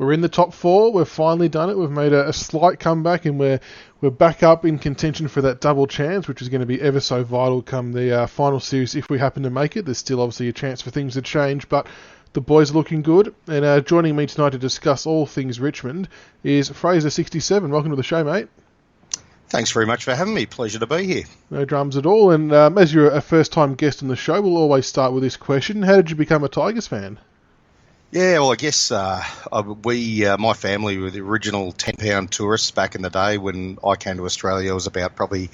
We're in the top 4. We've finally done it. We've made a slight comeback, and we're back up in contention for that double chance, which is going to be ever so vital come the final series if we happen to make it. There's still obviously a chance for things to change, but the boys are looking good. And joining me tonight to discuss all things Richmond is FRASER67. Welcome to the show, mate. Thanks very much for having me. Pleasure to be here. No dramas at all. And as you're a first-time guest on the show, we'll always start with this question. How did you become a Tigers fan? Yeah, well, I guess my family were the original 10-pound tourists back in the day when I came to Australia. I was about probably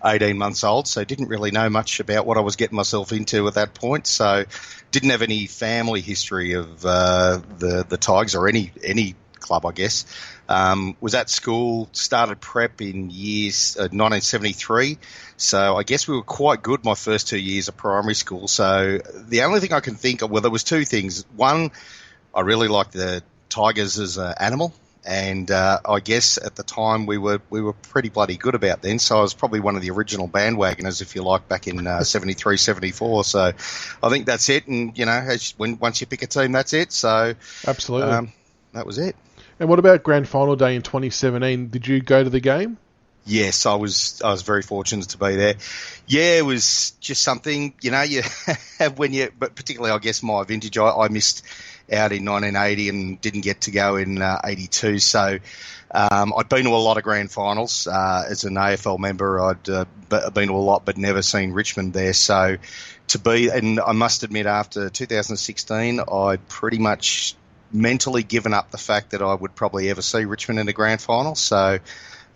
18 months old, so didn't really know much about what I was getting myself into at that point. So didn't have any family history of the Tigers or any club, I guess. Was at school, started prep in years 1973. So I guess we were quite good my first 2 years of primary school. So the only thing I can think of, well, there was two things. One, I really liked the Tigers as an animal. And I guess at the time we were pretty bloody good about then. So I was probably one of the original bandwagoners, if you like, back in 73, 74. So I think that's it. And, you know, once you pick a team, that's it. So absolutely, that was it. And what about Grand Final Day in 2017? Did you go to the game? Yes, I was very fortunate to be there. Yeah, it was just something, you know, you have but particularly I guess my vintage, I missed out in 1980 and didn't get to go in 82. So I'd been to a lot of grand finals. As an AFL member, I'd been to a lot but never seen Richmond there. So and I must admit after 2016, I'd pretty much mentally given up the fact that I would probably ever see Richmond in a grand final. So,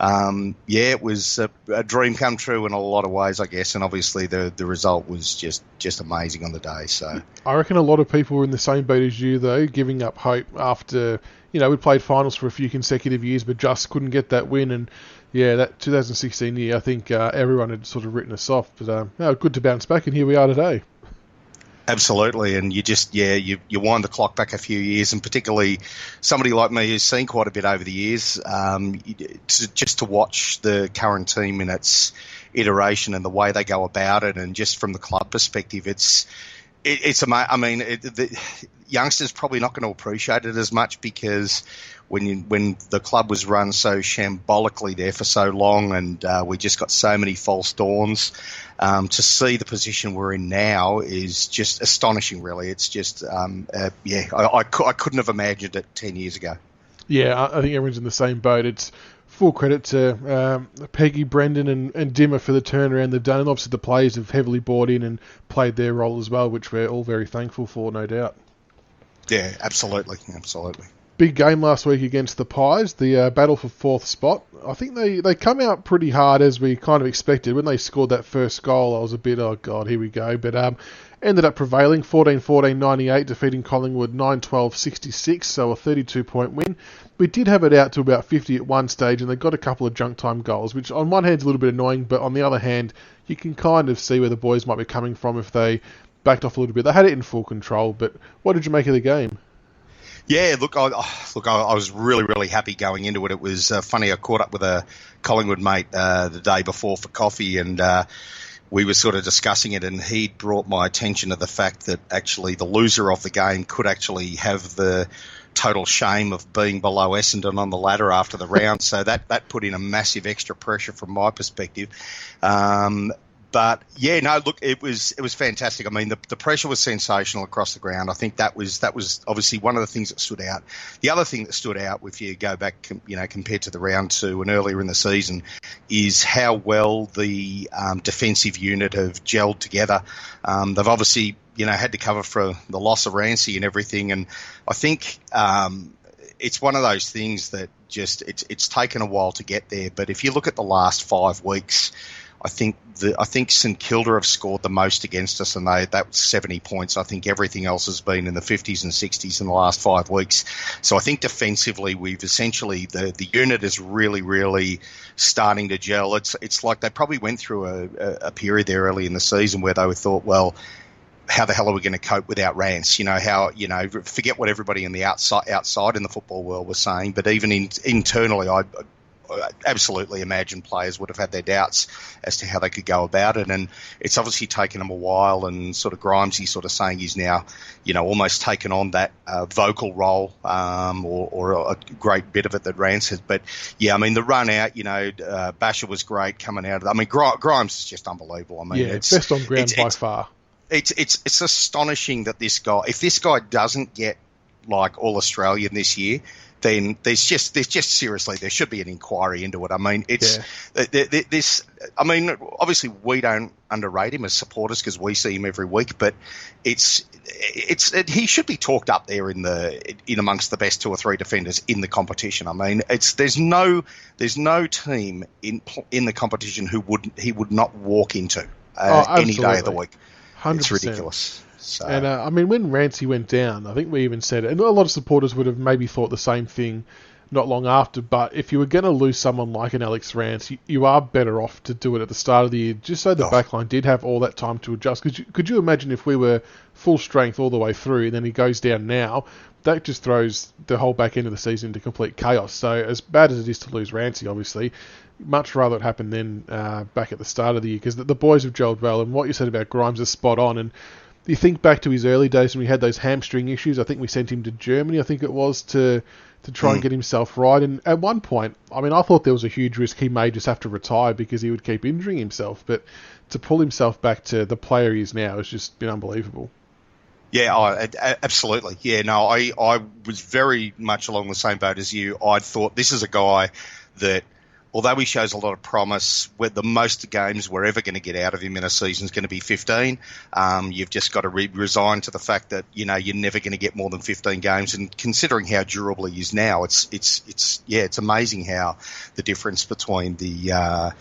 it was a dream come true in a lot of ways, I guess. And obviously the result was just amazing on the day. So I reckon a lot of people were in the same boat as you, though, giving up hope after, you know, we played finals for a few consecutive years, but just couldn't get that win. And yeah, that 2016 year, I think everyone had sort of written us off. But good to bounce back, and here we are today. Absolutely, and you just, you wind the clock back a few years, and particularly somebody like me who's seen quite a bit over the years, just to watch the current team in its iteration and the way they go about it, and just from the club perspective, it's amazing. I mean, the youngsters probably not going to appreciate it as much because when the club was run so shambolically there for so long, and we just got so many false dawns. To see the position we're in now is just astonishing, really. It's just, I couldn't have imagined it 10 years ago. Yeah, I think everyone's in the same boat. It's full credit to Peggy, Brendan and Dimmer for the turnaround they've done. And obviously the players have heavily bought in and played their role as well, which we're all very thankful for, no doubt. Yeah, absolutely. Big game last week against the Pies, the battle for fourth spot. I think they come out pretty hard as we kind of expected. When they scored that first goal, I was a bit, oh God, here we go. But ended up prevailing, 14-14-98, defeating Collingwood 9-12-66, so a 32-point win. We did have it out to about 50 at one stage, and they got a couple of junk time goals, which on one hand is a little bit annoying, but on the other hand, you can kind of see where the boys might be coming from if they backed off a little bit. They had it in full control, but what did you make of the game? Yeah, look, I was really, really happy going into it. It was funny. I caught up with a Collingwood mate the day before for coffee, and we were sort of discussing it, and he'd brought my attention to the fact that actually the loser of the game could actually have the total shame of being below Essendon on the ladder after the round. So that put in a massive extra pressure from my perspective. But yeah, no, look, it was fantastic. I mean, the pressure was sensational across the ground. I think that was obviously one of the things that stood out. The other thing that stood out, if you go back, you know, compared to the round two and earlier in the season, is how well the defensive unit have gelled together. They've obviously, you know, had to cover for the loss of Rancy and everything, and I think it's one of those things that just it's taken a while to get there. But if you look at the last 5 weeks, I think St Kilda have scored the most against us, and that was 70 points. I think everything else has been in the 50s and 60s in the last 5 weeks. So I think defensively, we've essentially the unit is really, really starting to gel. It's like they probably went through a period there early in the season where they thought, well, how the hell are we going to cope without Rance? You know, forget what everybody in the outside in the football world was saying, but even internally, absolutely imagine players would have had their doubts as to how they could go about it. And it's obviously taken them a while, and sort of Grimesy sort of saying he's now, almost taken on that vocal role, or a great bit of it that Rance has. But yeah, I mean, the run out, Basher was great coming out of that. I mean, Grimes is just unbelievable. I mean, it's best on ground by far. It's astonishing that if this guy doesn't get like All Australian this year, then there's just seriously, there should be an inquiry into it. I mean, obviously we don't underrate him as supporters because we see him every week, but he should be talked up there in amongst the best 2 or 3 defenders in the competition. I mean, there's no team in the competition he would not walk into any day of the week. 100%. It's ridiculous. So. And when Rancy went down, I think we even said it, and a lot of supporters would have maybe thought the same thing not long after, but if you were going to lose someone like an Alex Rance, you are better off to do it at the start of the year, just so the backline did have all that time to adjust. Could you imagine if we were full strength all the way through, and then he goes down now? That just throws the whole back end of the season into complete chaos. So as bad as it is to lose Rancy, obviously, much rather it happen then back at the start of the year, because the boys have gelled well, and what you said about Grimes is spot on. And you think back to his early days when we had those hamstring issues. I think we sent him to Germany, I think it was, to try and get himself right. And at one point, I mean, I thought there was a huge risk he may just have to retire because he would keep injuring himself. But to pull himself back to the player he is now has just been unbelievable. Yeah, absolutely. Yeah, no, I was very much along the same boat as you. I thought this is a guy that, although he shows a lot of promise, where the most games we're ever going to get out of him in a season is going to be 15. You've just got to resign to the fact that you're never going to get more than 15 games. And considering how durable he is now, it's amazing how the difference between the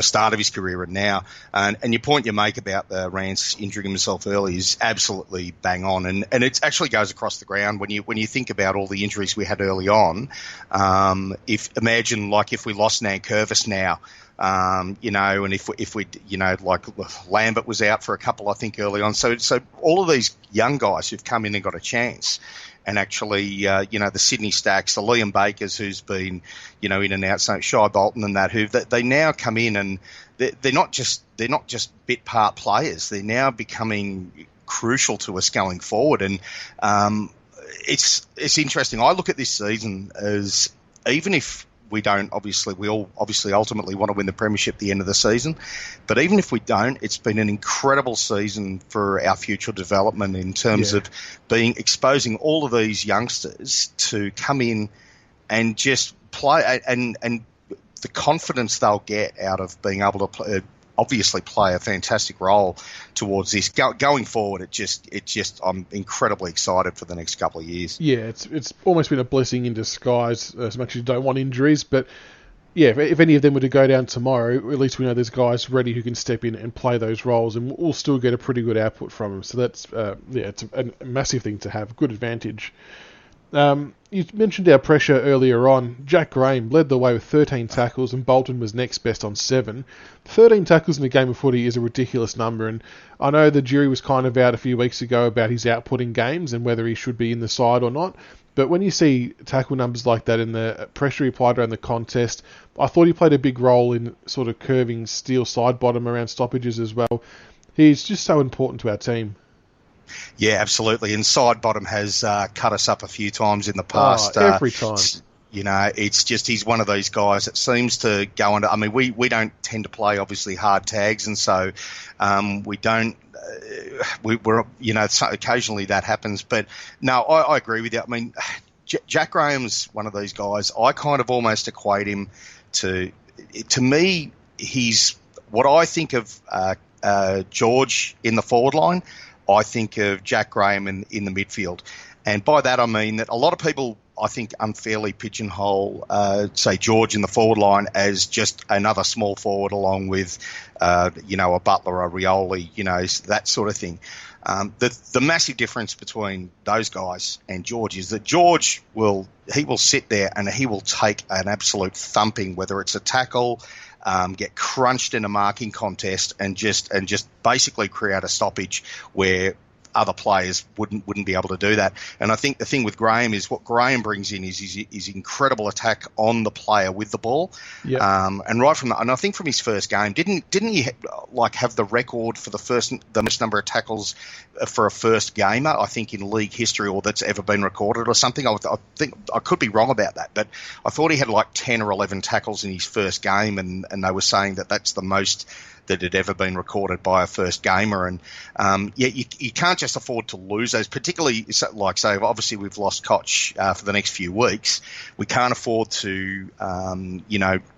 start of his career and now. And your point you make about Rance injuring himself early is absolutely bang on. And it actually goes across the ground when you think about all the injuries we had early on. If we lost Nankervis now, and if we like Lambert was out for a couple, I think, early on. So all of these young guys who've come in and got a chance, and actually, the Sydney Stacks, the Liam Bakers, who's been, in and out, so Shy Bolton and that, they now come in and they're not just bit part players. They're now becoming crucial to us going forward, and it's interesting. I look at this season as, even if we don't, we all ultimately want to win the premiership at the end of the season. But even if we don't, it's been an incredible season for our future development in terms of exposing all of these youngsters to come in and just play, and the confidence they'll get out of being able to play a fantastic role towards this going forward. I'm incredibly excited for the next couple of years. Yeah, it's almost been a blessing in disguise, as much as you don't want injuries. But yeah, if any of them were to go down tomorrow, at least we know there's guys ready who can step in and play those roles, and we'll still get a pretty good output from them. So that's it's a massive thing to have, good advantage. You mentioned our pressure earlier on. Jack Graham led the way with 13 tackles, and Bolton was next best on 7. 13 tackles in a game of footy is a ridiculous number, and I know the jury was kind of out a few weeks ago about his output in games and whether he should be in the side or not. But when you see tackle numbers like that and the pressure he applied around the contest, I thought he played a big role in sort of curving Steele side bottom around stoppages as well. He's just so important to our team. Yeah, absolutely. And side bottom has cut us up a few times in the past. Every time. It's just he's one of these guys that seems to go under. I mean, we don't tend to play obviously hard tags, and so we don't. We're occasionally that happens, but no, I agree with you. I mean, Jack Graham's one of these guys. I kind of almost equate him to me. He's what I think of George in the forward line. I think of Jack Graham in the midfield. And by that I mean that a lot of people, I think, unfairly pigeonhole, say, George in the forward line as just another small forward along with, a Butler, a Rioli, that sort of thing. The massive difference between those guys and George is that George will sit there and he will take an absolute thumping, whether it's a tackle, get crunched in a marking contest and just basically create a stoppage where other players wouldn't be able to do that. And I think the thing with Graham is what Graham brings in is his incredible attack on the player with the ball. Yep. And right from and I think from his first game, didn't he have the record for the most number of tackles for a first gamer, I think, in league history, or that's ever been recorded or something. I think I could be wrong about that, but I thought he had like 10 or 11 tackles in his first game, and they were saying that that's the most that had ever been recorded by a first gamer. And you can't just afford to lose those, particularly like, say, obviously we've lost Koch for the next few weeks. We can't afford to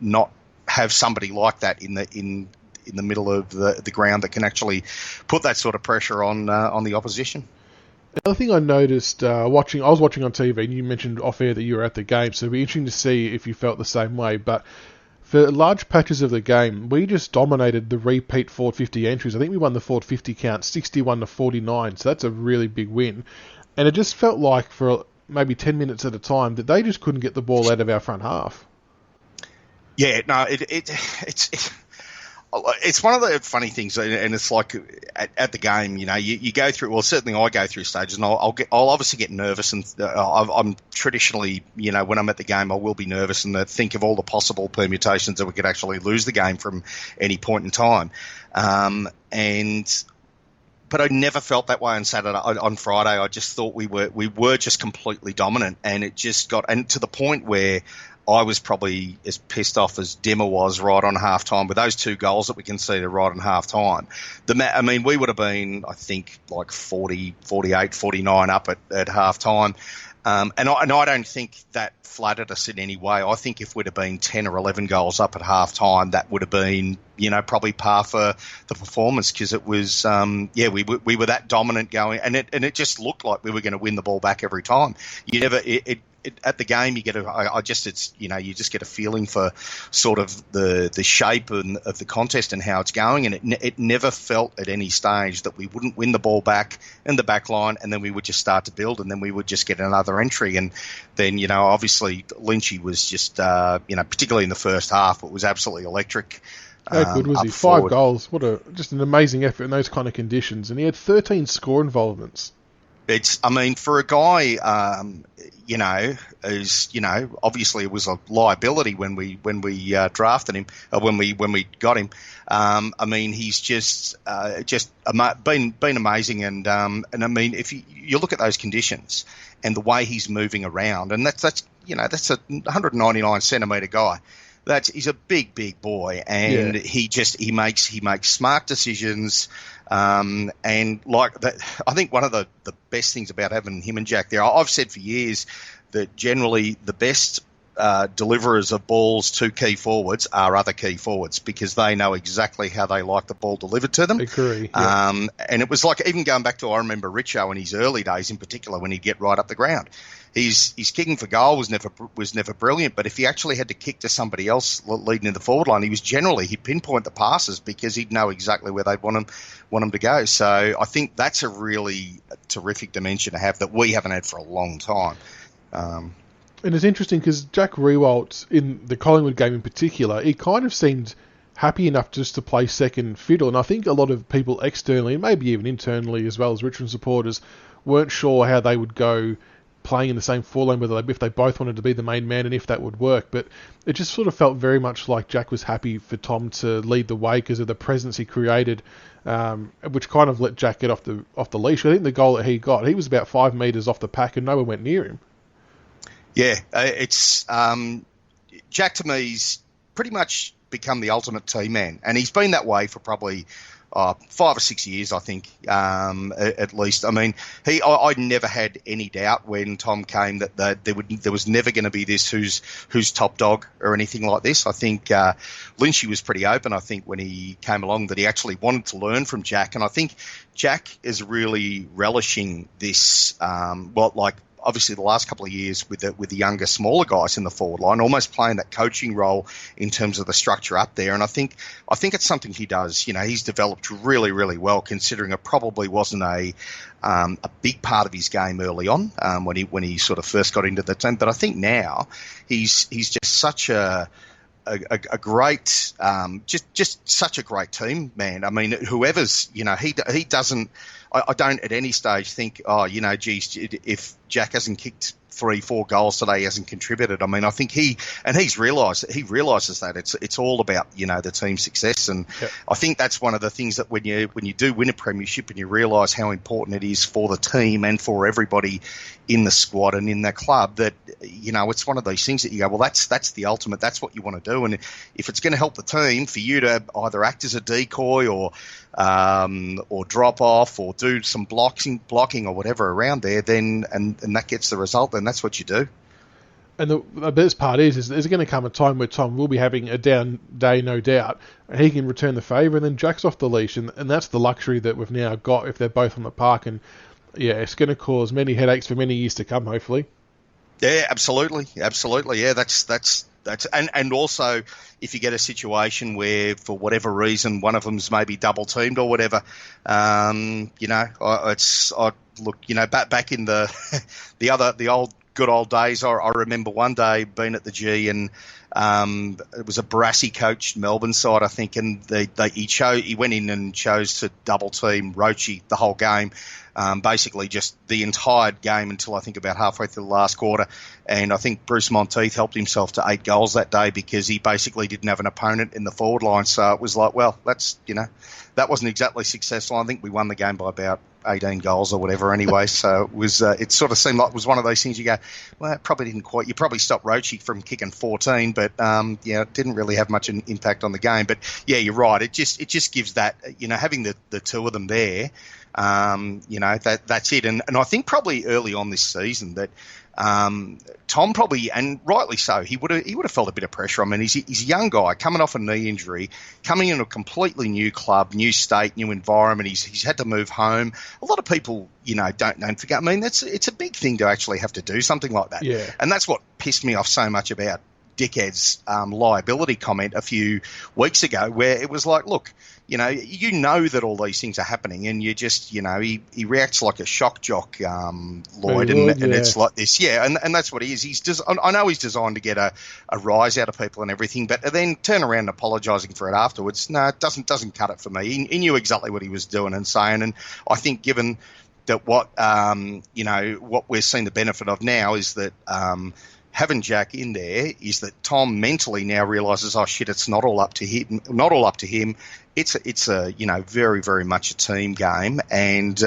not have somebody like that in the middle of the ground that can actually put that sort of pressure on the opposition. Another thing I noticed I was watching on TV, and you mentioned off air that you were at the game, so it'd be interesting to see if you felt the same way. But for large patches of the game, we just dominated the repeat forward 50 entries. I think we won the forward 50 count 61-49, so that's a really big win. And it just felt like for maybe 10 minutes at a time that they just couldn't get the ball out of our front half. Yeah, no, it's one of the funny things, and it's like at the game, you go through. Well, certainly I go through stages, and I'll obviously get nervous, and I'm traditionally, when I'm at the game, I will be nervous and think of all the possible permutations that we could actually lose the game from any point in time. But I never felt that way on Friday. I just thought we were just completely dominant, and it just got to the point where I was probably as pissed off as Dimmer was right on half-time with those two goals that we conceded right on half-time. We would have been, I think, like 40, 48, 49 up at half-time. And I don't think that flattered us in any way. I think if we'd have been 10 or 11 goals up at half-time, that would have been, probably par for the performance, because it was, we were that dominant going, and it just looked like we were going to win the ball back every time. At the game, you get you just get a feeling for sort of the shape of the contest and how it's going, and it never felt at any stage that we wouldn't win the ball back in the back line, and then we would just start to build, and then we would just get another entry, and then obviously Lynchy was just particularly in the first half, it was absolutely electric. How good was he? 5 goals. Just an amazing effort in those kind of conditions, and he had 13 score involvements. For a guy, who's, obviously it was a liability when we drafted him, when we got him. He's just been amazing, and if you look at those conditions and the way he's moving around, and that's a 199 centimetre guy. He's a big boy, and he makes smart decisions. And like that, I think one of the best things about having him and Jack there, I've said for years that generally the best deliverers of balls to key forwards are other key forwards, because they know exactly how they like the ball delivered to them. I agree. Yeah. And it was like, even going back to, I remember Richo in his early days in particular, when he'd get right up the ground. His kicking for goal was never brilliant, but if he actually had to kick to somebody else leading in the forward line, he'd pinpoint the passes, because he'd know exactly where they'd want him to go. So I think that's a really terrific dimension to have that we haven't had for a long time. And it's interesting because Jack Riewoldt, in the Collingwood game in particular, he kind of seemed happy enough just to play second fiddle. And I think a lot of people externally, and maybe even internally as well as Richmond supporters, weren't sure how they would go playing in the same forward line, if they both wanted to be the main man and if that would work. But it just sort of felt very much like Jack was happy for Tom to lead the way because of the presence he created, which kind of let Jack get off the leash. I think the goal that he got, he was about 5 metres off the pack and no one went near him. Yeah, it's Jack to me's pretty much become the ultimate team man, and he's been that way for probably 5 or 6 years, I think, at least. I never had any doubt when Tom came that there was never going to be this who's top dog or anything like this. I think Lynchy was pretty open, I think, when he came along, that he actually wanted to learn from Jack, and I think Jack is really relishing this, obviously the last couple of years with the younger, smaller guys in the forward line, almost playing that coaching role in terms of the structure up there. And I think it's something he does. He's developed really, really well, considering it probably wasn't a big part of his game early on when he sort of first got into the team. But I think now he's just such a a great, just such a great team, man. I mean, whoever's, he doesn't. I don't at any stage think, geez, if Jack hasn't kicked 3-4 goals today, he hasn't contributed. I mean, I think he's realises that it's all about the team success, and yep. I think that's one of the things that when you do win a premiership and you realise how important it is for the team and for everybody in the squad and in the club, that it's one of these things that you go, well, that's the ultimate, that's what you want to do, and if it's going to help the team for you to either act as a decoy or drop off or do some blocking or whatever around there, then and that gets the result, then that's what you do. And the best part is there's going to come a time where Tom will be having a down day, no doubt, and he can return the favour, and then Jack's off the leash, and that's the luxury that we've now got if they're both on the park, and yeah, it's going to cause many headaches for many years to come, hopefully. Yeah, absolutely. Yeah, that's and also if you get a situation where for whatever reason one of them's maybe double teamed or whatever, back in the old good old days. I remember one day being at the G, and it was a Brassy coached Melbourne side, I think, and he went in and chose to double team Roche the whole game. Basically just the entire game until I think about halfway through the last quarter. And I think Bruce Monteith helped himself to 8 goals that day because he basically didn't have an opponent in the forward line. So it was like, well, that's, that wasn't exactly successful. I think we won the game by about 18 goals or whatever anyway. So it was, it sort of seemed like it was one of those things you go, well, it probably didn't quite, you probably stopped Roche from kicking 14, but it didn't really have much an impact on the game. But yeah, you're right. It just gives that, having the two of them there, that's it. And I think probably early on this season that Tom probably, and rightly so, he would have felt a bit of pressure. I mean, he's a young guy coming off a knee injury, coming in a completely new club, new state, new environment. He's had to move home. A lot of people, don't forget. I mean, it's a big thing to actually have to do something like that. Yeah. And that's what pissed me off so much about Dickhead's liability comment a few weeks ago, where it was like, look, that all these things are happening, and you just, he reacts like a shock jock, Lloyd, and it's like this, yeah, and that's what he is. I know he's designed to get a rise out of people and everything, but then turn around apologising for it afterwards, no, it doesn't cut it for me. He knew exactly what he was doing and saying, and I think given that what we're seeing the benefit of now is that having Jack in there is that Tom mentally now realises, oh shit, it's not all up to him. It's a very, very much a team game, and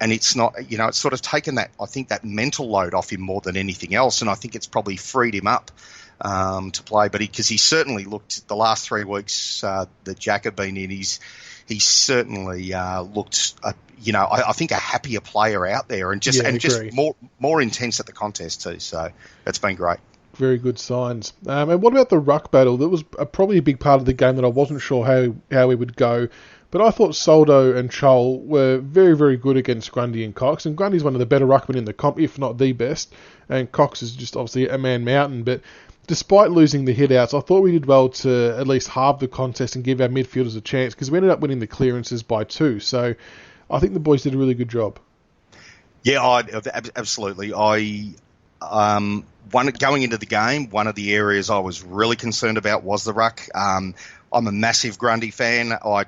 it's not, it's sort of taken that, I think, that mental load off him more than anything else, and I think it's probably freed him up to play. But because he certainly looked the last 3 weeks that Jack had been in, he's certainly looked, I think a happier player out there, and just more intense at the contest too. So it's been great. Very good signs. And what about the ruck battle? That was probably a big part of the game that I wasn't sure how we would go. But I thought Soldo and Chol were very, very good against Grundy and Cox. And Grundy's one of the better ruckmen in the comp, if not the best. And Cox is just obviously a man mountain. But despite losing the hit-outs, I thought we did well to at least halve the contest and give our midfielders a chance, because we ended up winning the clearances by 2. So I think the boys did a really good job. Yeah, absolutely. Going into the game, one of the areas I was really concerned about was the ruck. I'm a massive Grundy fan. My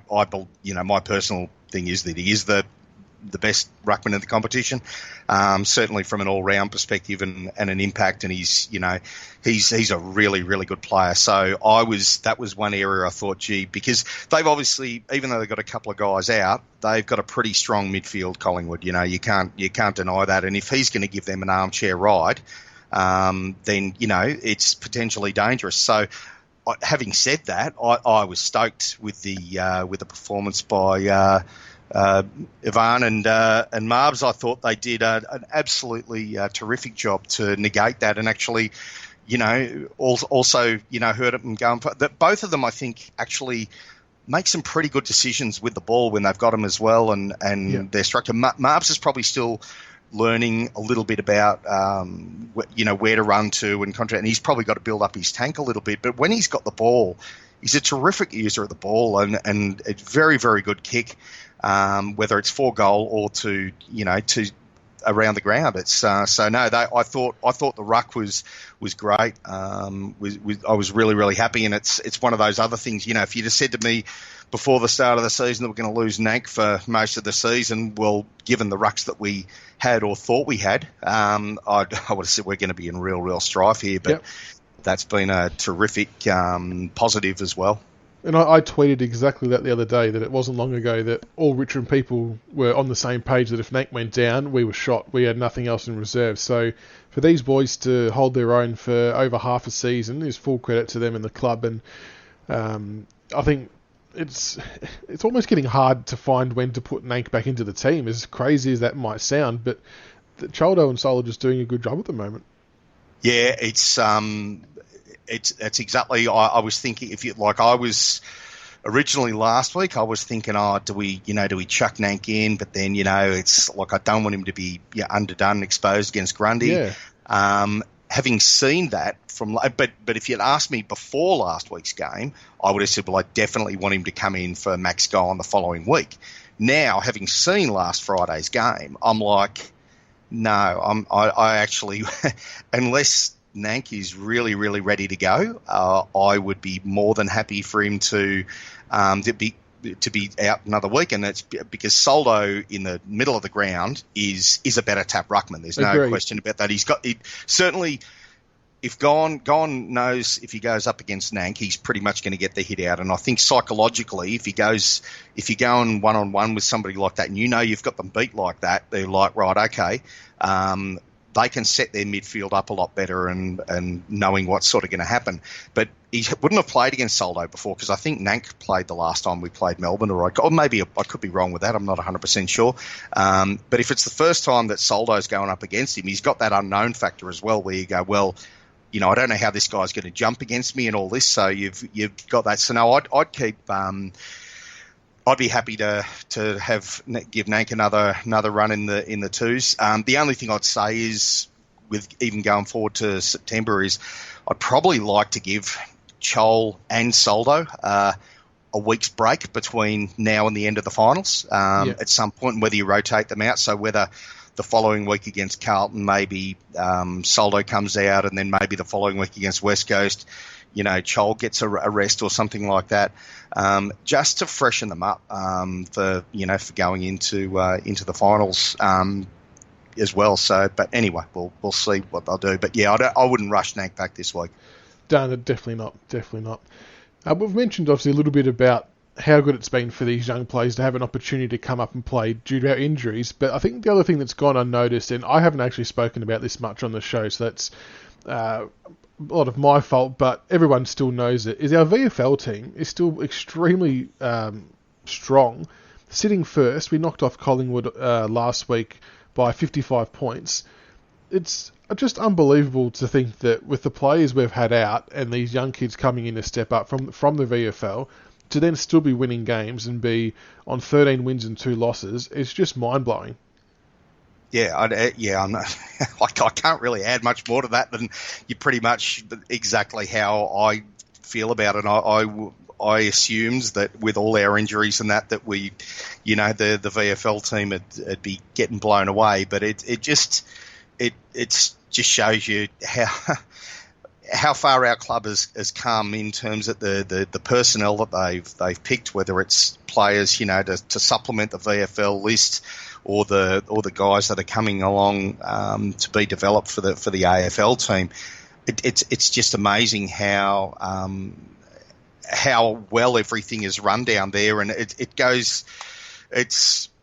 personal thing is that he is the best ruckman in the competition, certainly from an all-round perspective and an impact. And he's a really, really good player. So that was one area I thought, because they've obviously, even though they've got a couple of guys out, they've got a pretty strong midfield, Collingwood. You can't deny that. And if he's going to give them an armchair ride, then it's potentially dangerous. So, having said that, I was stoked with the performance by Ivan and Marbs. I thought they did an absolutely terrific job to negate that, and actually, also hurt it and go. That both of them, I think, actually make some pretty good decisions with the ball when they've got them as well, and their structure. Marbs is probably still learning a little bit about where to run to and contract, and he's probably got to build up his tank a little bit. But when he's got the ball, he's a terrific user of the ball, and a very, very good kick, whether it's for goal or to around the ground. It's so no. I thought the ruck was great. I was really, really happy, and it's one of those other things. If you just said to me before the start of the season that we're going to lose Nank for most of the season, well, given the rucks that we had or thought we had, I would have said we're going to be in real strife here. But that's been a terrific positive as well. And I tweeted exactly that the other day, that it wasn't long ago that all Richmond people were on the same page that if Nank went down, we were shot. We had nothing else in reserve. So for these boys to hold their own for over half a season is full credit to them and the club. And I think it's almost getting hard to find when to put Nank back into the team, as crazy as that might sound. But Choldo and Sol are just doing a good job at the moment. Yeah, it's exactly. I was thinking, I was originally last week, I was thinking, do we chuck Nank in? But then, it's like I don't want him to be underdone, exposed against Grundy. Yeah. Having seen that but if you'd asked me before last week's game, I would have said, well, I definitely want him to come in for Max Guy on the following week. Now, having seen last Friday's game, I'm like, no, I actually, unless Nank is really, really ready to go, I would be more than happy for him to be out another week, and that's because Soldo in the middle of the ground is a better tap ruckman. There's no question about that. Certainly, if Gon knows if he goes up against Nank, he's pretty much going to get the hit out. And I think psychologically, if you're going one-on-one with somebody like that, and you've got them beat like that, they're like, right, okay. They can set their midfield up a lot better and knowing what's sort of going to happen. But he wouldn't have played against Soldo before, because I think Nank played the last time we played Melbourne, or maybe I could be wrong with that. I'm not 100% sure. But if it's the first time that Soldo's going up against him, he's got that unknown factor as well, where you go, well, I don't know how this guy's going to jump against me and all this. So you've got that. So no, I'd keep. I'd be happy to give Nank another run in the twos. The only thing I'd say is, with even going forward to September, is I'd probably like to give Chol and Soldo a week's break between now and the end of the finals at some point, and whether you rotate them out. So whether the following week against Carlton, maybe Soldo comes out, and then maybe the following week against West Coast, Chol gets a rest or something like that, just to freshen them up for going into the finals as well. So, but anyway, we'll see what they'll do. But yeah, I wouldn't rush Nank back this week. Definitely not. We've mentioned obviously a little bit about how good it's been for these young players to have an opportunity to come up and play due to our injuries. But I think the other thing that's gone unnoticed, and I haven't actually spoken about this much on the show, so that's a lot of my fault, but everyone still knows it, is our VFL team is still extremely strong. Sitting first, we knocked off Collingwood last week by 55 points. It's just unbelievable to think that with the players we've had out and these young kids coming in to step up from the VFL, to then still be winning games and be on 13 wins and 2 losses, it's just mind-blowing. Yeah, I'm not, I can't really add much more to that than you pretty much exactly how I feel about it. I assumed that with all our injuries and that we, the VFL team would be getting blown away, but it just shows you how far our club has come in terms of the personnel that they've picked, whether it's players, to supplement the VFL list, or the guys that are coming along to be developed for the AFL team. It's just amazing how well everything is run down there, and it goes.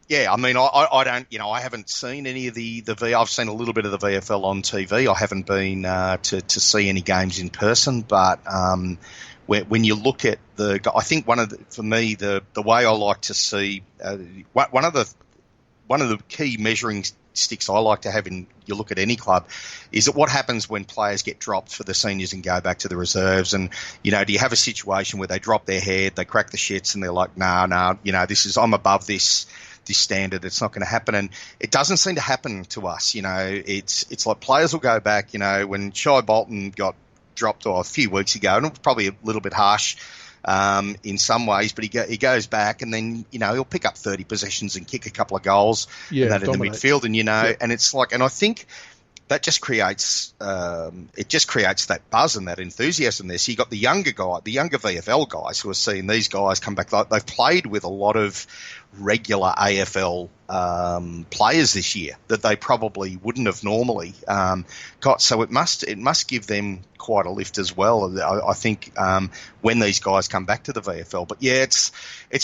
Yeah, I mean, I don't, I haven't seen any of the I've seen a little bit of the VFL on TV. I haven't been to see any games in person, but when you look at I think for me, the way I like to see one of the key measuring sticks I like to have in you look at any club is that what happens when players get dropped for the seniors and go back to the reserves, and do you have a situation where they drop their head, they crack the shits, and they're like, nah, I'm above this standard, it's not going to happen. And it doesn't seem to happen to us. It's like players will go back, when Shai Bolton got dropped a few weeks ago, and it was probably a little bit harsh in some ways, but he goes back and then, he'll pick up 30 possessions and kick a couple of goals and that in the midfield. And, and it's like, and I think that just creates, that buzz and that enthusiasm there. So you got the younger VFL guys who are seeing these guys come back. They've played with a lot of regular AFL players this year that they probably wouldn't have normally got. So it must give them quite a lift as well. I think when these guys come back to the VFL. But yeah, it's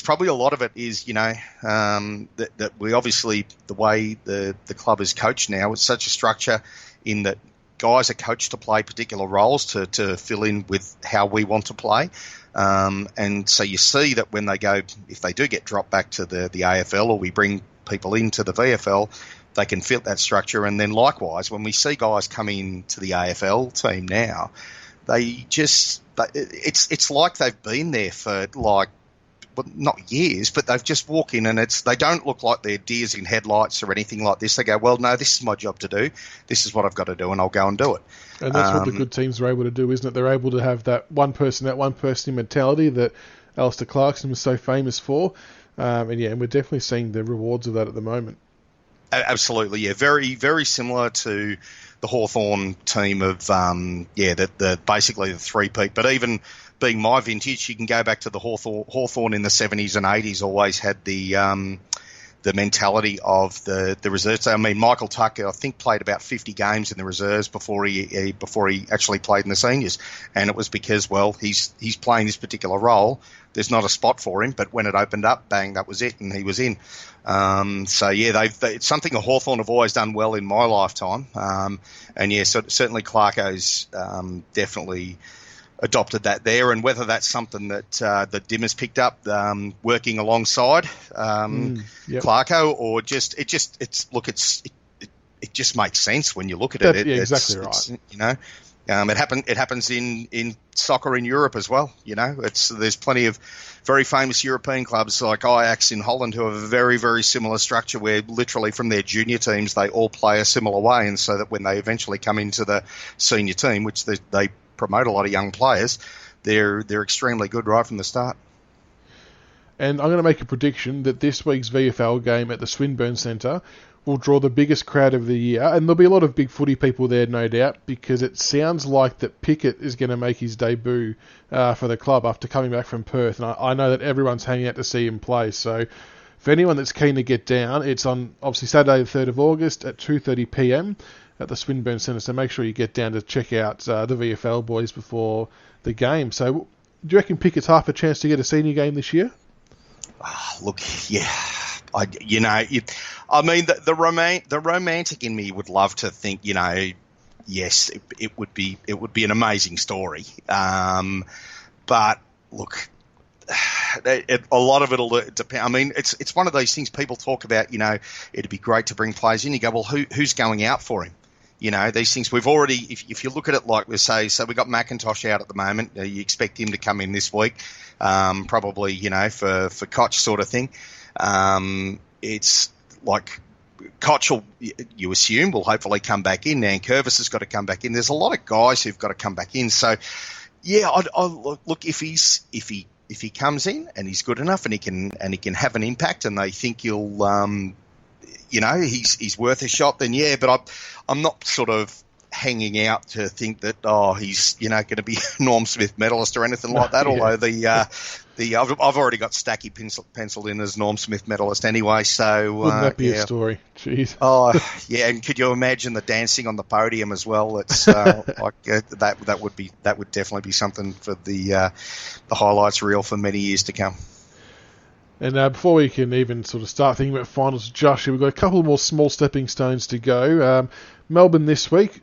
probably a lot of it is that we obviously the way the club is coached now, it's such a structure in that guys are coached to play particular roles to fill in with how we want to play. And so you see that when if they do get dropped back to the AFL or we bring people into the VFL, they can fit that structure. And then likewise, when we see guys come into the AFL team now, it's like they've been there for not years, but they've just walked in and they don't look like they're deers in headlights or anything like this. They go, well, no, this is my job to do. This is what I've got to do, and I'll go and do it. And that's what the good teams are able to do, isn't it? They're able to have that one person mentality that Alistair Clarkson was so famous for. And we're definitely seeing the rewards of that at the moment. Absolutely, yeah. Very, very similar to the Hawthorn team of, basically the three-peat. But even being my vintage, you can go back to the Hawthorn in the 70s and 80s, always had the mentality of the reserves. I mean, Michael Tucker, I think, played about 50 games in the reserves before he actually played in the seniors. And it was because, well, he's playing this particular role. There's not a spot for him, but when it opened up, bang, that was it, and he was in. It's something a Hawthorn have always done well in my lifetime. Certainly Clarko's definitely adopted that there, and whether that's something that Dimmer's picked up working alongside Clarko, or it just makes sense when you look at it. Yeah, exactly right. It happens in soccer in Europe as well. There's plenty of very famous European clubs like Ajax in Holland who have a very, very similar structure where literally from their junior teams they all play a similar way, and so that when they eventually come into the senior team, which they promote a lot of young players, they're extremely good right from the start. And I'm going to make a prediction that this week's VFL game at the Swinburne Centre will draw the biggest crowd of the year, and there'll be a lot of big footy people there, no doubt, because it sounds like that Pickett is going to make his debut for the club after coming back from Perth, and I know that everyone's hanging out to see him play. So for anyone that's keen to get down, it's on obviously Saturday the 3rd of August at 2:30pm at the Swinburne Centre, so make sure you get down to check out the VFL boys before the game. So do you reckon Pickett's half a chance to get a senior game this year? Look, yeah. The romantic in me would love to think, yes, it would be an amazing story. But look, a lot of it'll depend. I mean, it's one of those things people talk about. It'd be great to bring players in. You go, well, who's going out for him? These things we've already. If you look at it like we say, so we got McIntosh out at the moment. You expect him to come in this week, probably. For Koch sort of thing. It's like Koch you assume will hopefully come back in. Nan Curvis has got to come back in. There's a lot of guys who've got to come back in. So yeah, I look if he comes in and he's good enough and he can have an impact and they think he'll he's worth a shot, then yeah. But I'm not sort of hanging out to think that he's going to be Norm Smith medalist or anything like that. Yeah. Although I've already got Stacky penciled in as Norm Smith medalist anyway. So wouldn't that be a story? Jeez. Oh yeah, and could you imagine the dancing on the podium as well? It's that would definitely be something for the highlights reel for many years to come. And before we can even sort of start thinking about finals, Josh, we've got a couple more small stepping stones to go. Melbourne this week.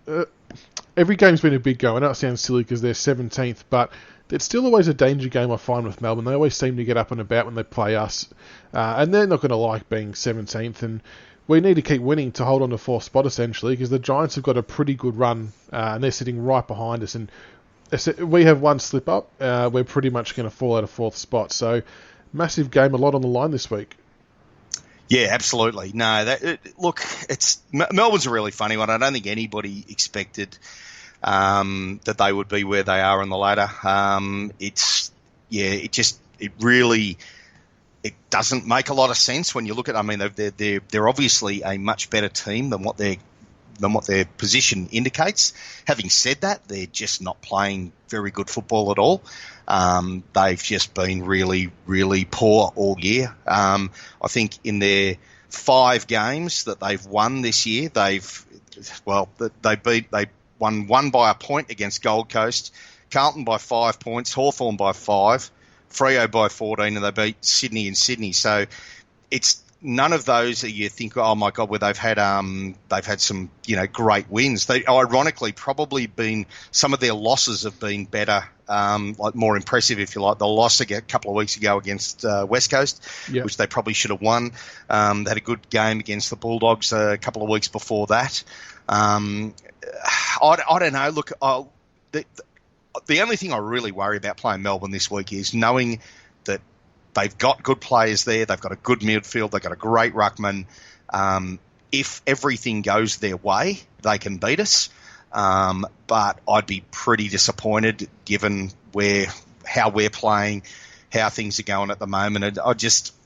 Every game's been a big go. I know it sounds silly because they're 17th, but it's still always a danger game I find with Melbourne. They always seem to get up and about when they play us. And they're not going to like being 17th. And we need to keep winning to hold on to fourth spot, essentially, because the Giants have got a pretty good run. And they're sitting right behind us. And we have one slip up. We're pretty much going to fall out of fourth spot. So massive game, a lot on the line this week. Yeah, absolutely. No, Melbourne's a really funny one. I don't think anybody expected that they would be where they are on the ladder. it really it doesn't make a lot of sense when you look at. I mean, they're obviously a much better team than what their position indicates. Having said that, they're just not playing very good football at all. They've just been really, really poor all year. I think in their 5 games that they've won this year, they won one by a point against Gold Coast, Carlton by 5 points, Hawthorn by 5, Freo by 14, and they beat Sydney in Sydney. So it's none of those that you think, oh my God, where they've had some great wins. They ironically probably been some of their losses have been better, like more impressive if you like. The loss a couple of weeks ago against West Coast, which they probably should have won. They had a good game against the Bulldogs a couple of weeks before that. I don't know. Look, the only thing I really worry about playing Melbourne this week is knowing that they've got good players there. They've got a good midfield. They've got a great ruckman. If everything goes their way, they can beat us. But I'd be pretty disappointed given how we're playing, how things are going at the moment. And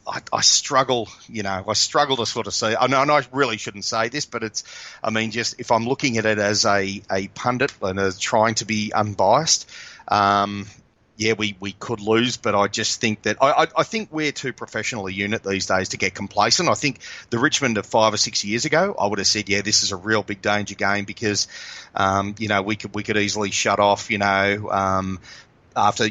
I struggle, I struggle to sort of see. I know, and I really shouldn't say this, but just if I'm looking at it as a pundit and as trying to be unbiased, we could lose, but I just think that I think we're too professional a unit these days to get complacent. I think the Richmond of 5 or 6 years ago, I would have said, this is a real big danger game because, we could easily shut off, after,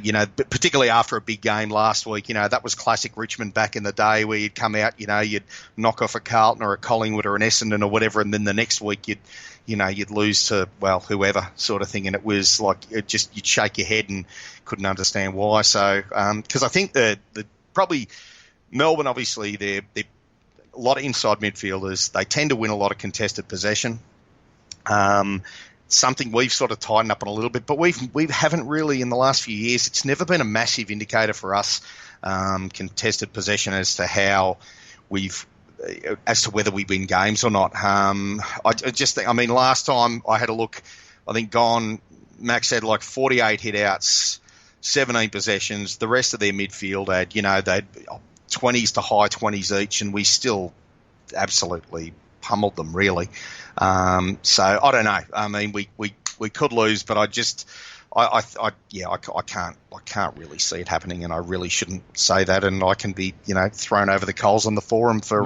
particularly after a big game last week, that was classic Richmond back in the day where you'd come out, you'd knock off a Carlton or a Collingwood or an Essendon or whatever, and then the next week you'd lose to, whoever sort of thing. And it was like, you'd shake your head and couldn't understand why. So, because I think that probably Melbourne, obviously, they're a lot of inside midfielders. They tend to win a lot of contested possession. Something we've sort of tightened up on a little bit, but we haven't really in the last few years. It's never been a massive indicator for us, contested possession as to whether we win games or not. I just think, last time I had a look, I think Max had like 48 hit-outs, 17 possessions. The rest of their midfield they'd 20s to high 20s each, and we still absolutely pummeled them, really. So I don't know. We could lose, but I can't really see it happening, and I really shouldn't say that. And I can be, thrown over the coals on the forum for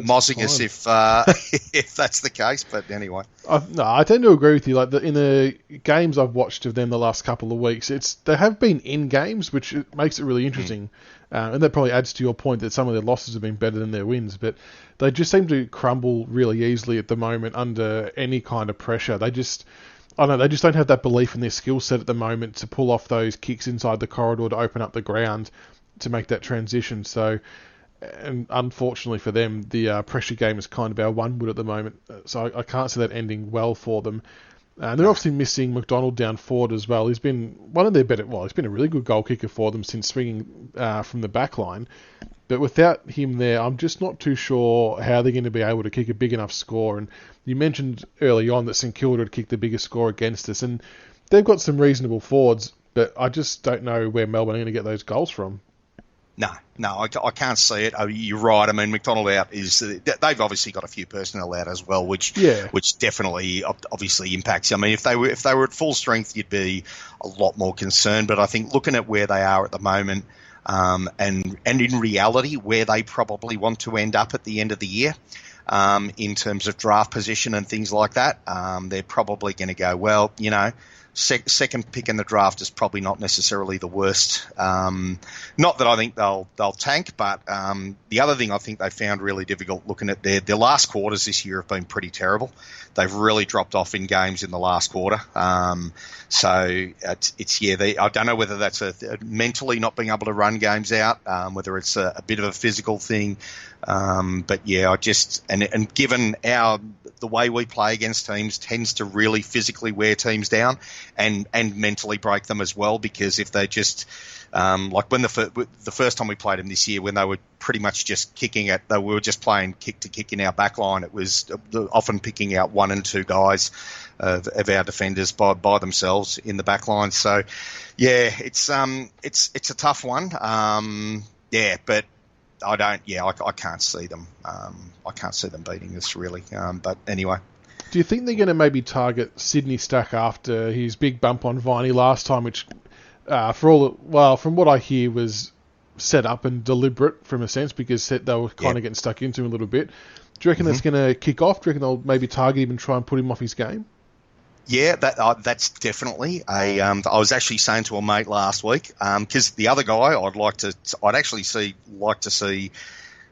mozzing us if that's the case. But anyway, I tend to agree with you. Like in the games I've watched of them the last couple of weeks, they have been in games, which makes it really interesting. And that probably adds to your point that some of their losses have been better than their wins, but they just seem to crumble really easily at the moment under any kind of pressure. They just don't have that belief in their skill set at the moment to pull off those kicks inside the corridor to open up the ground to make that transition. So, and unfortunately for them, the pressure game is kind of our one wood at the moment. So I can't see that ending well for them. And they're obviously missing McDonald down forward as well. He's been one of their better. Well, he's been a really good goal kicker for them since swinging from the back line. But without him there, I'm just not too sure how they're going to be able to kick a big enough score. And you mentioned early on that St Kilda had kicked the biggest score against us, and they've got some reasonable forwards, but I just don't know where Melbourne are going to get those goals from. No, I can't see it. You're right. McDonald out they've obviously got a few personnel out as well, which definitely obviously impacts. If they were at full strength, you'd be a lot more concerned. But I think looking at where they are at the moment, and in reality where they probably want to end up at the end of the year, in terms of draft position and things like that, they're probably going to go, second pick in the draft is probably not necessarily the worst. Not that I think they'll tank, but the other thing I think they found really difficult looking at their last quarters this year have been pretty terrible. They've really dropped off in games in the last quarter. So I don't know whether that's a mentally not being able to run games out, whether it's a bit of a physical thing. But I just and given the way we play against teams tends to really physically wear teams down. and mentally break them as well, because if they just like when the first time we played them this year, when they were pretty much just kicking it, we were just playing kick to kick in our back line. It was often picking out one and two guys of our defenders by themselves in the back line. So, yeah, it's a tough one. But I can't see them. I can't see them beating us really. But anyway. Do you think they're going to maybe target Sydney Stack after his big bump on Viney last time, which, from what I hear, was set up and deliberate from a sense, because they were kind of getting stuck into him a little bit. Do you reckon that's going to kick off? Do you reckon they'll maybe target him and try and put him off his game? Yeah, that's definitely a. I was actually saying to a mate last week, because the other guy I'd actually like to see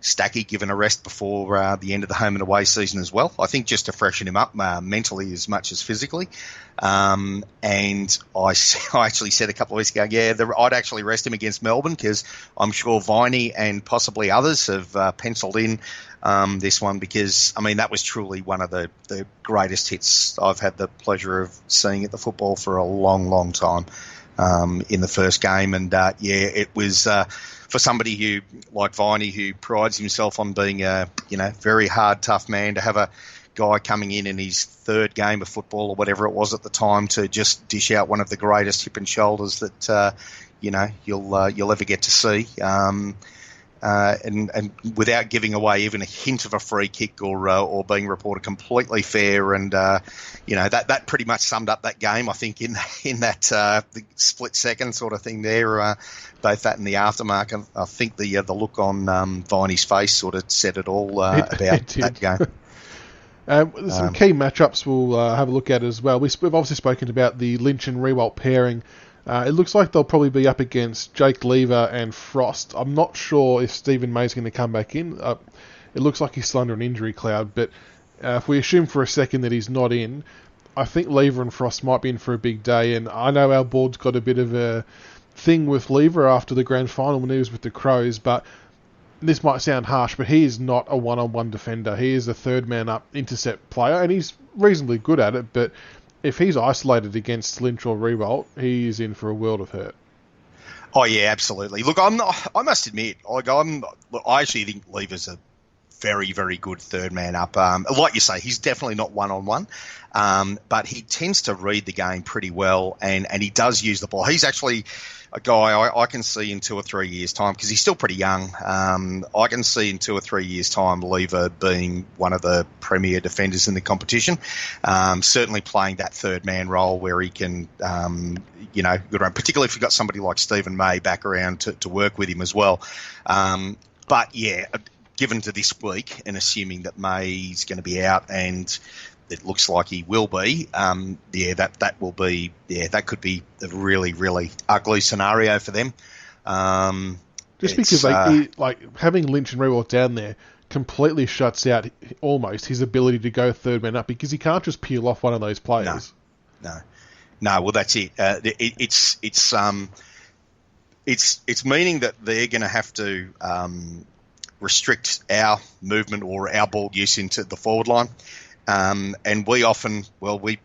Stacky given a rest before the end of the home and away season as well. I think just to freshen him up mentally as much as physically. And I actually said a couple of weeks ago, I'd actually rest him against Melbourne, because I'm sure Viney and possibly others have penciled in this one, because, I mean, that was truly one of the greatest hits I've had the pleasure of seeing at the football for a long, long time in the first game. And, it was for somebody who, like Viney, who prides himself on being a very hard, tough man, to have a guy coming in his third game of football or whatever it was at the time to just dish out one of the greatest hip and shoulders that you'll ever get to see, and without giving away even a hint of a free kick or being reported completely fair, and that pretty much summed up that game, I think, in that the split second sort of thing there, both that and the aftermath. I think the look on Viney's face sort of said it all about that game. There's some key matchups we'll have a look at as well. We've obviously spoken about the Lynch and Riewoldt pairing. It looks like they'll probably be up against Jake Lever and Frost. I'm not sure if Stephen May's going to come back in. It looks like he's still under an injury cloud, but if we assume for a second that he's not in, I think Lever and Frost might be in for a big day. And I know our board's got a bit of a thing with Lever after the grand final when he was with the Crows, but this might sound harsh, but he is not a one-on-one defender. He is a third-man-up intercept player, and he's reasonably good at it, but if he's isolated against Lynch or Riewoldt, he is in for a world of hurt. Oh, yeah, absolutely. Look, I must admit, I actually think Lever's a very, very good third-man-up. Like you say, he's definitely not one-on-one, but he tends to read the game pretty well, and he does use the ball. He's actually a guy I can see in 2 or 3 years' time, because he's still pretty young. I can see in 2 or 3 years' time Lever being one of the premier defenders in the competition, certainly playing that third-man role where he can, good run, particularly if you've got somebody like Stephen May back around to work with him as well. But, yeah, given to this week, and assuming that May's going to be out, and it looks like he will be, that will be, that could be a really, really ugly scenario for them. Just because having Lynch and Riewoldt down there completely shuts out almost his ability to go third man up, because he can't just peel off one of those players. No. Well, that's it. It's meaning that they're going to have to restrict our movement or our ball use into the forward line. And we often, we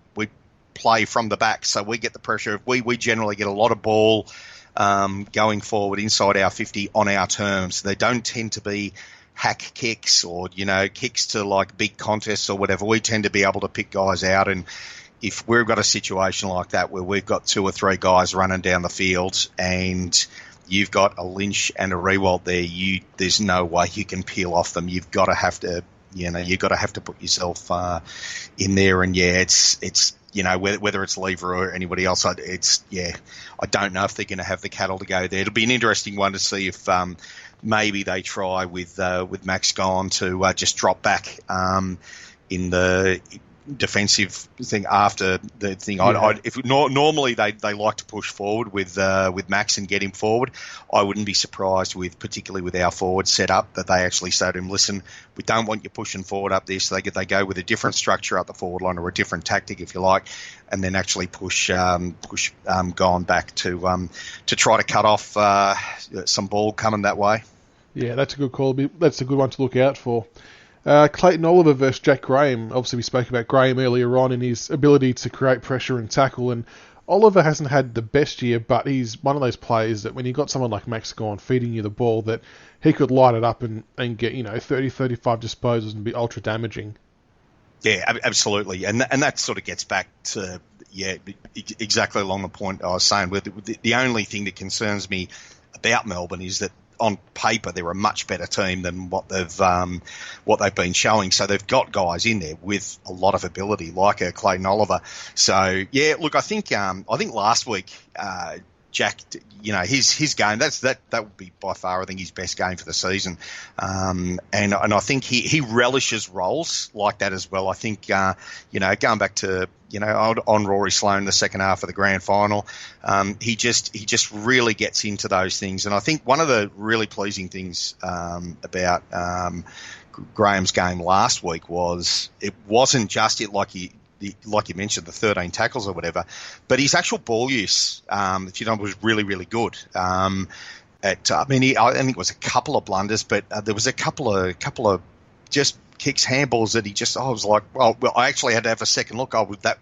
play from the back, so we get the pressure. We generally get a lot of ball going forward inside our 50 on our terms. They don't tend to be hack kicks or, kicks to like big contests or whatever. We tend to be able to pick guys out, and if we've got a situation like that where we've got 2 or 3 guys running down the field and you've got a Lynch and a Riewoldt there, there's no way you can peel off them. You've got to have to put yourself in there, and it's whether it's Lever or anybody else, I don't know if they're going to have the cattle to go there. It'll be an interesting one to see if maybe they try with Max gone to just drop back in the defensive thing after the thing. Yeah. Normally they like to push forward with Max and get him forward. I wouldn't be surprised particularly with our forward setup, that they actually say to him, listen, we don't want you pushing forward up there, so they go with a different structure up the forward line, or a different tactic if you like, and then actually push Gone back to try to cut off some ball coming that way. Yeah, that's a good call. That's a good one to look out for. Clayton Oliver versus Jack Graham. Obviously, we spoke about Graham earlier on in his ability to create pressure and tackle, and Oliver hasn't had the best year, but he's one of those players that when you've got someone like Max Gawn feeding you the ball, that he could light it up and get, 30, 35 disposals and be ultra damaging. Yeah, absolutely. And that sort of gets back to, exactly along the point I was saying. The only thing that concerns me about Melbourne is that on paper they're a much better team than what they've been showing. So they've got guys in there with a lot of ability, like a Clayton Oliver. So yeah, look, I think last week Jack, his game, that would be by far, I think, his best game for the season. And I think he relishes roles like that as well. I think, going back to, on Rory Sloane, the second half of the grand final, he just really gets into those things. And I think one of the really pleasing things about Graham's game last week was it wasn't just like you mentioned, the 13 tackles or whatever, but his actual ball use, was really, really good. I think it was a couple of blunders, but there was a couple of just kicks, handballs that I was like, well, I actually had to have a second look.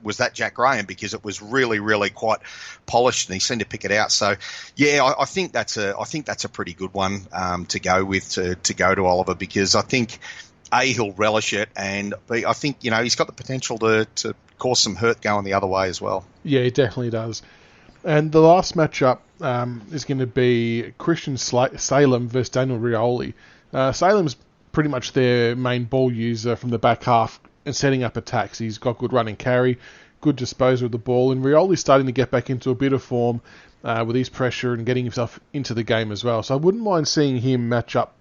Was that Jack Graham, because it was really, really quite polished, and he seemed to pick it out. So, yeah, I think that's a pretty good one to go with to go to Oliver, because I think he'll relish it, and B, I think he's got the potential to cause some hurt going the other way as well. Yeah, he definitely does. And the last matchup is going to be Christian Salem versus Daniel Rioli. Salem's pretty much their main ball user from the back half and setting up attacks. He's got good run and carry, good disposal of the ball, and Rioli's starting to get back into a bit of form with his pressure and getting himself into the game as well. So I wouldn't mind seeing him match up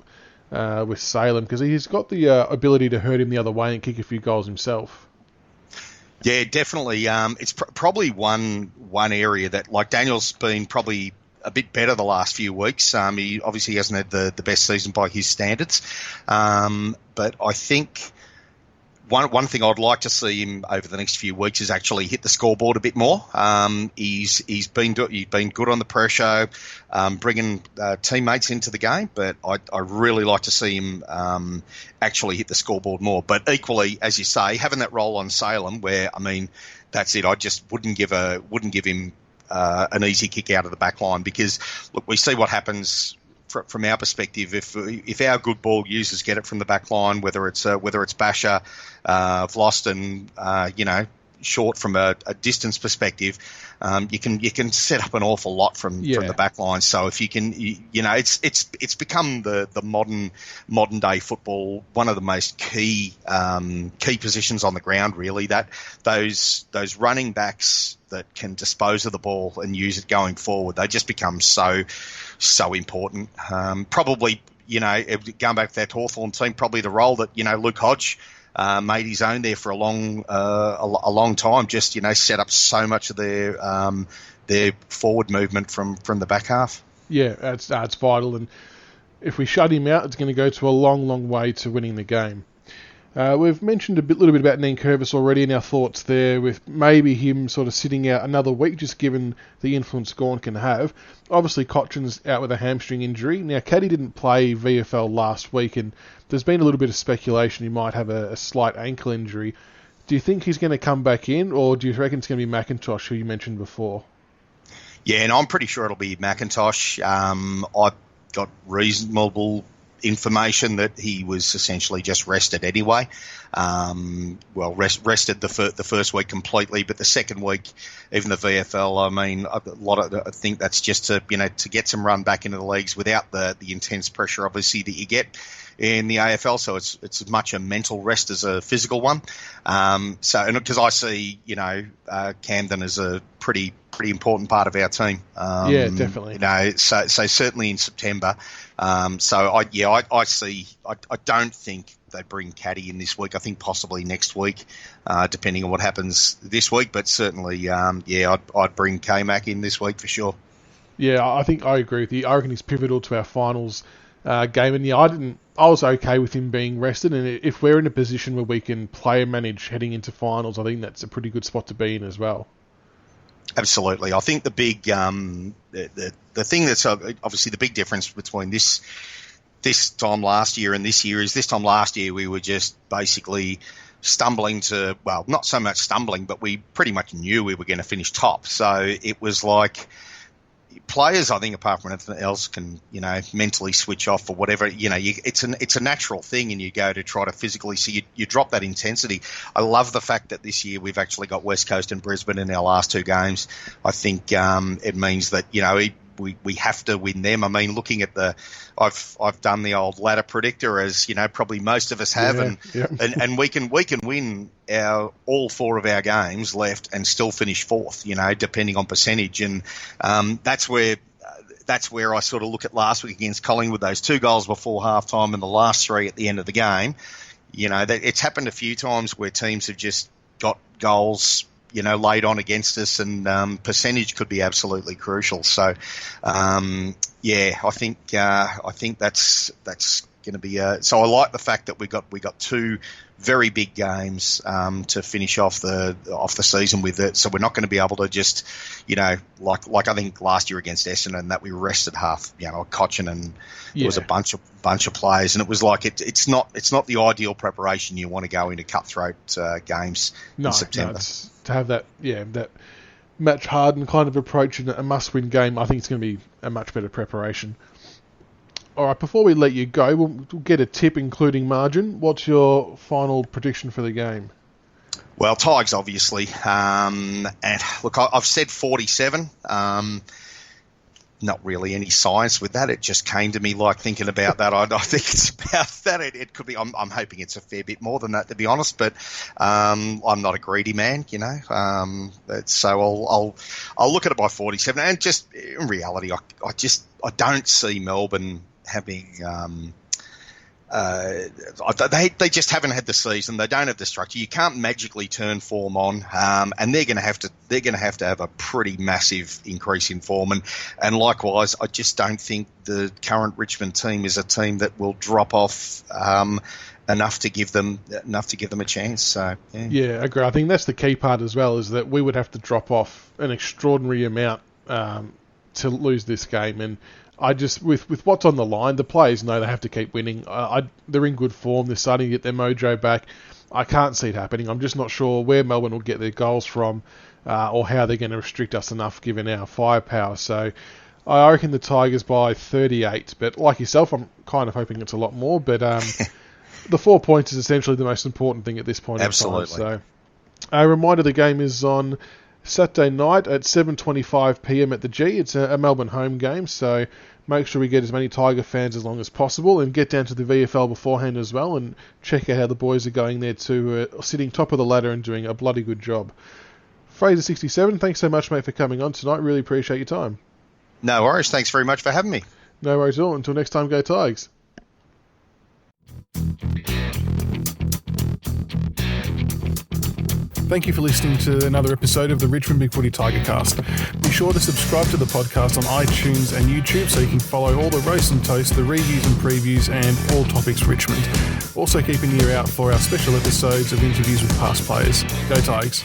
with Salem, because he's got the ability to hurt him the other way and kick a few goals himself. Yeah, definitely. It's probably one area that, like, Daniel's been probably a bit better the last few weeks. He obviously hasn't had the best season by his standards, but I think one thing I'd like to see him over the next few weeks is actually hit the scoreboard a bit more. He's been good on the pressure, bringing teammates into the game, but I really like to see him actually hit the scoreboard more. But equally, as you say, having that role on Salem, where, that's it. I just wouldn't give him an easy kick out of the back line, because look, we see what happens from our perspective if our good ball users get it from the back line, whether it's Basher, Vlosten, short from a distance perspective, you can set up an awful lot from the back line. So if you can, it's become the modern day football, one of the most key positions on the ground, really, that those running backs that can dispose of the ball and use it going forward, they just become so important. Probably, going back to that Hawthorn team, probably the role that, Luke Hodge made his own there for a long time, just, set up so much of their forward movement from the back half. Yeah, it's vital, and if we shut him out, it's going to go to a long way to winning the game. We've mentioned a little bit about Nankervis already and our thoughts there, with maybe him sort of sitting out another week, just given the influence Gawn can have. Obviously, Cotchin's out with a hamstring injury. Now, Caddy didn't play VFL last week, and there's been a little bit of speculation he might have a slight ankle injury. Do you think he's going to come back in, or do you reckon it's going to be McIntosh, who you mentioned before? Yeah, and I'm pretty sure it'll be McIntosh. I've got reasonable information that he was essentially just rested anyway. Rested the first week completely, but the second week, even the VFL, I think that's just to get some run back into the leagues without the intense pressure, obviously, that you get in the AFL. So it's as much a mental rest as a physical one. Because I see, Camden as a pretty important part of our team. Yeah, definitely. So certainly in September. I don't think they bring Caddy in this week. I think possibly next week, depending on what happens this week. But certainly, I'd bring K-Mac in this week for sure. Yeah, I think I agree with you. I reckon he's pivotal to our finals game. And I was okay with him being rested. And if we're in a position where we can play and manage heading into finals, I think that's a pretty good spot to be in as well. Absolutely. I think the big, the thing that's obviously the big difference between this time last year and this year is this time last year we were just basically stumbling to, well, not so much stumbling, but we pretty much knew we were going to finish top. So it was like players, I think, apart from anything else, can, mentally switch off or whatever. It's a natural thing, and you go to try to physically, so you drop that intensity. I love the fact that this year we've actually got West Coast and Brisbane in our last two games. I think it means that, we have to win them. I mean, looking at I've done the old ladder predictor, as probably most of us have, and we can win all four of our games left and still finish fourth, depending on percentage, and that's where I sort of look at last week against Collingwood, those 2 goals before halftime and the last 3 at the end of the game. It's happened a few times where teams have just got goals laid on against us, and percentage could be absolutely crucial. So, I think that's going to be. So I like the fact that we got 2 very big games to finish off the season with it. So we're not going to be able to just, like I think last year against Essendon, that we rested half, Cochin, and there was a bunch of players, and it was like it's not the ideal preparation you want to go into cutthroat games in September. To have that match hardened kind of approach in a must-win game, I think it's going to be a much better preparation. All right, before we let you go, we'll get a tip including margin. What's your final prediction for the game? Well, Tigers, obviously. And look, I've said 47. Not really any science with that. It just came to me like thinking about that. I think it's about that. It could be. I'm hoping it's a fair bit more than that, to be honest. But I'm not a greedy man, So I'll look at it by 47. And just in reality, I don't see Melbourne having. They just haven't had the season. They don't have the structure. You can't magically turn form on, and they're going to have to have a pretty massive increase in form. And likewise, I just don't think the current Richmond team is a team that will drop off enough to give them a chance. So yeah, I agree. I think that's the key part as well, is that we would have to drop off an extraordinary amount to lose this game. And I just, with what's on the line, the players know they have to keep winning. They're in good form. They're starting to get their mojo back. I can't see it happening. I'm just not sure where Melbourne will get their goals from, or how they're going to restrict us enough given our firepower. So I reckon the Tigers by 38. But like yourself, I'm kind of hoping it's a lot more. But the 4 points is essentially the most important thing at this point in time. So a reminder, the game is on Saturday night at 7:25pm at the G. It's a Melbourne home game, so make sure we get as many Tiger fans as long as possible, and get down to the VFL beforehand as well and check out how the boys are going there too, sitting top of the ladder and doing a bloody good job. FRASER67, thanks so much, mate, for coming on tonight. Really appreciate your time. No worries. Thanks very much for having me. No worries at all. Until next time, go Tigers. Thank you for listening to another episode of the Richmond BigFooty Tigercast. Be sure to subscribe to the podcast on iTunes and YouTube so you can follow all the roast and toast, the reviews and previews, and all topics Richmond. Also keep an ear out for our special episodes of interviews with past players. Go Tigers.